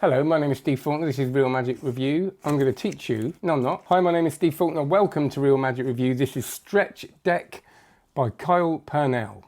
Hello, my name is Steve Faulkner. This is Real Magic Review. I'm going to teach you. No, I'm not. Hi, my name is Steve Faulkner. Welcome to Real Magic Review. This is Stretch Deck by Purnell.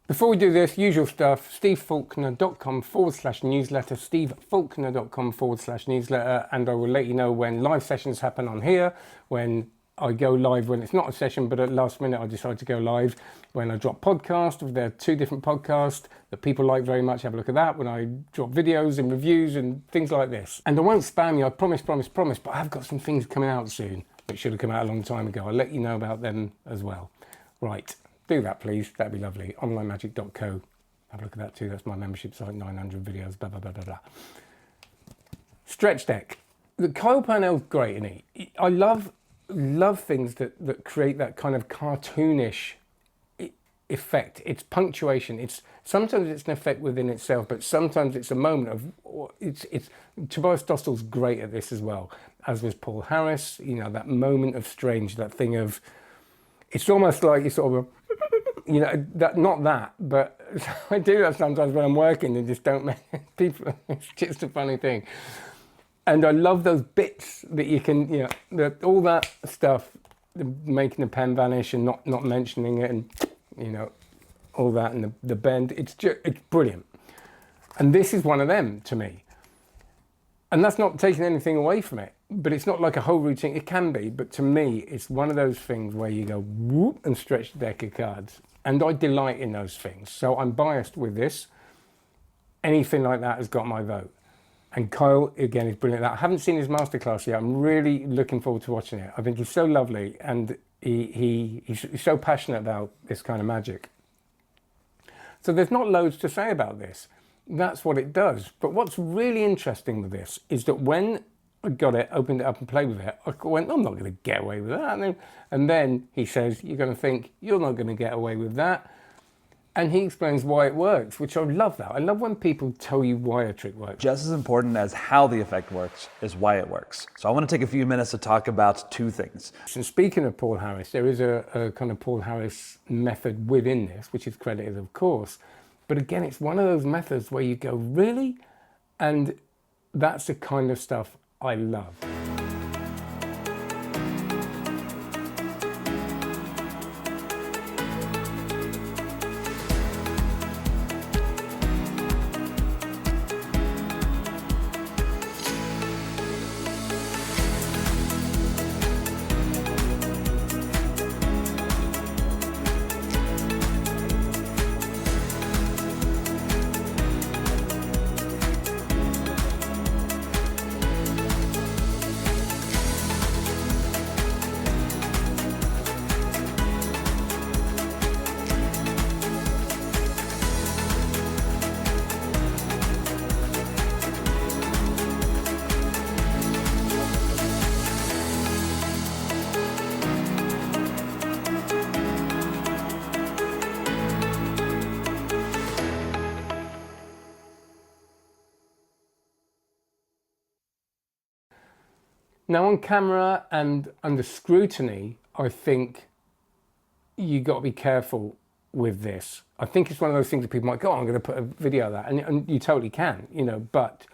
Before we do this, usual stuff, stevefaulkner.com/newsletter, stevefaulkner.com/newsletter, and I will let you know when live sessions happen on here, when I go live when it's not a session, but at last minute I decide to go live, when I drop podcasts. There are 2 different podcasts that people like very much. Have a look at that. When I drop videos and reviews and things like this. And I won't spam you, I promise, but I have got some things coming out soon, which should have come out a long time ago. I'll let you know about them as well. Right, do that please, that'd be lovely. onlinemagic.co, have a look at that too. That's my membership site, 900 videos, blah, blah, blah, blah, blah. Stretch Deck. The Purnell's great, isn't he? I love things that create that kind of cartoonish effect. It's punctuation. Sometimes it's an effect within itself, but sometimes it's a moment of Tobias Dostal's great at this as well, as was Paul Harris. You know, that moment of strange, that thing of, it's almost like you sort of, you know, not that, but I do that sometimes when I'm working and just don't make people. It's just a funny thing. And I love those bits that you can, you know, all that stuff, making the pen vanish and not mentioning it, and, you know, all that, and the bend. It's brilliant. And this is one of them to me. And that's not taking anything away from it, but it's not like a whole routine. It can be, but to me, it's one of those things where you go whoop and stretch the deck of cards. And I delight in those things. So I'm biased with this. Anything like that has got my vote. And Kyle, again, is brilliant at that. I haven't seen his masterclass yet. I'm really looking forward to watching it. I think he's so lovely, and he's so passionate about this kind of magic. So there's not loads to say about this. That's what it does. But what's really interesting with this is that when I got it, opened it up and played with it, I went, I'm not going to get away with that. And then he says, you're going to think, you're not going to get away with that. And he explains why it works, which I love that. I love when people tell you why a trick works. Just as important as how the effect works is why it works. So I want to take a few minutes to talk about 2 things. And speaking of Paul Harris, there is a kind of Paul Harris method within this, which is credited, of course. But again, it's one of those methods where you go, really? And that's the kind of stuff I love. Now on camera and under scrutiny, I think you got to be careful with this. I think it's one of those things that people might go, oh, I'm going to put a video of that, and you totally can, you know, but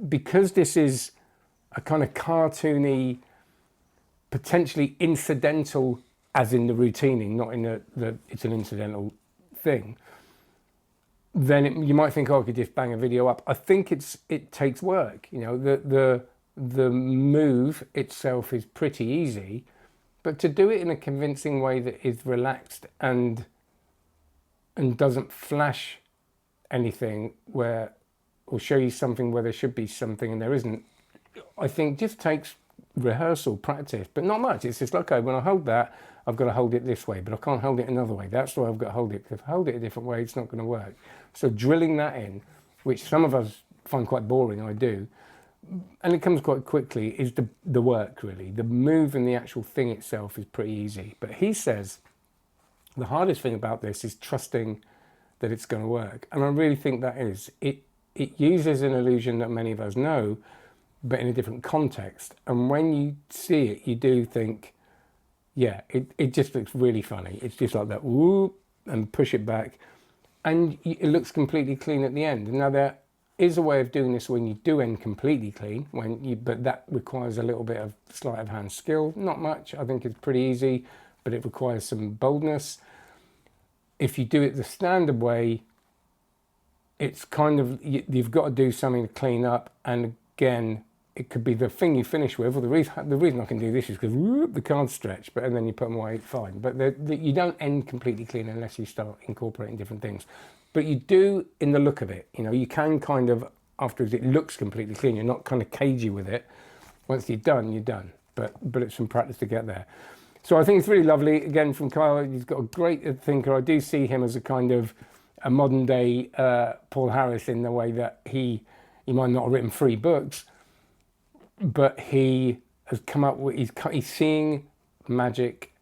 because this is a kind of cartoony, potentially incidental, as in the routining, not in the it's an incidental thing, then you might think, oh, I could just bang a video up. I think it takes work, you know, the move itself is pretty easy, but to do it in a convincing way that is relaxed and doesn't flash anything or show you something where there should be something and there isn't, I think just takes rehearsal, practice, but not much. It's just like, okay, when I hold that, I've got to hold it this way, but I can't hold it another way. That's why I've got to hold it, because if I hold it a different way, it's not going to work. So drilling that in, which some of us find quite boring, I do, and it comes quite quickly, is the work, really. The move and the actual thing itself is pretty easy. But he says the hardest thing about this is trusting that it's going to work. And I really think that is. It uses an illusion that many of us know, but in a different context. And when you see it, you do think, yeah, it just looks really funny. It's just like that, whoop, and push it back, and it looks completely clean at the end. And now there is a way of doing this when you do end completely clean, but that requires a little bit of sleight of hand skill. Not much. I think it's pretty easy, but it requires some boldness. If you do it the standard way, it's kind of, you've got to do something to clean up. And again, it could be the thing you finish with, or the reason I can do this is because the cards stretch, and then you put them away, fine. But you don't end completely clean unless you start incorporating different things. But you do in the look of it. You know, you can kind of, afterwards it looks completely clean. You're not kind of cagey with it. Once you're done, you're done. But it's some practice to get there. So I think it's really lovely. Again, from Kyle, he's got a great thinker. I do see him as a kind of a modern day Paul Harris in the way that he might not have written 3 books, but he has come up with, he's seeing magic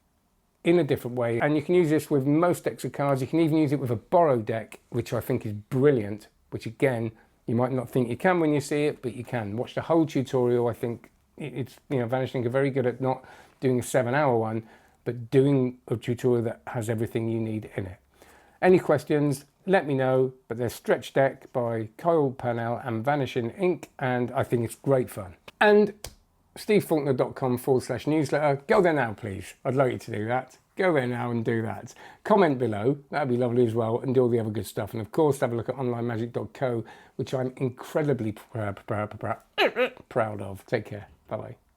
in a different way. And you can use this with most decks of cards. You can even use it with a borrow deck, which I think is brilliant, which again, you might not think you can when you see it, but you can. Watch the whole tutorial. I think it's, Vanishing are very good at not doing a 7-hour one, but doing a tutorial that has everything you need in it. Any questions, let me know. But there's Stretch Deck by Kyle Purnell and Vanishing Inc. And I think it's great fun. And stevefaulkner.com/newsletter. Go there now, please. I'd like you to do that. Go there now and do that. Comment below. That'd be lovely as well. And do all the other good stuff. And of course, have a look at onlinemagic.co, which I'm incredibly proud of. Take care. Bye-bye.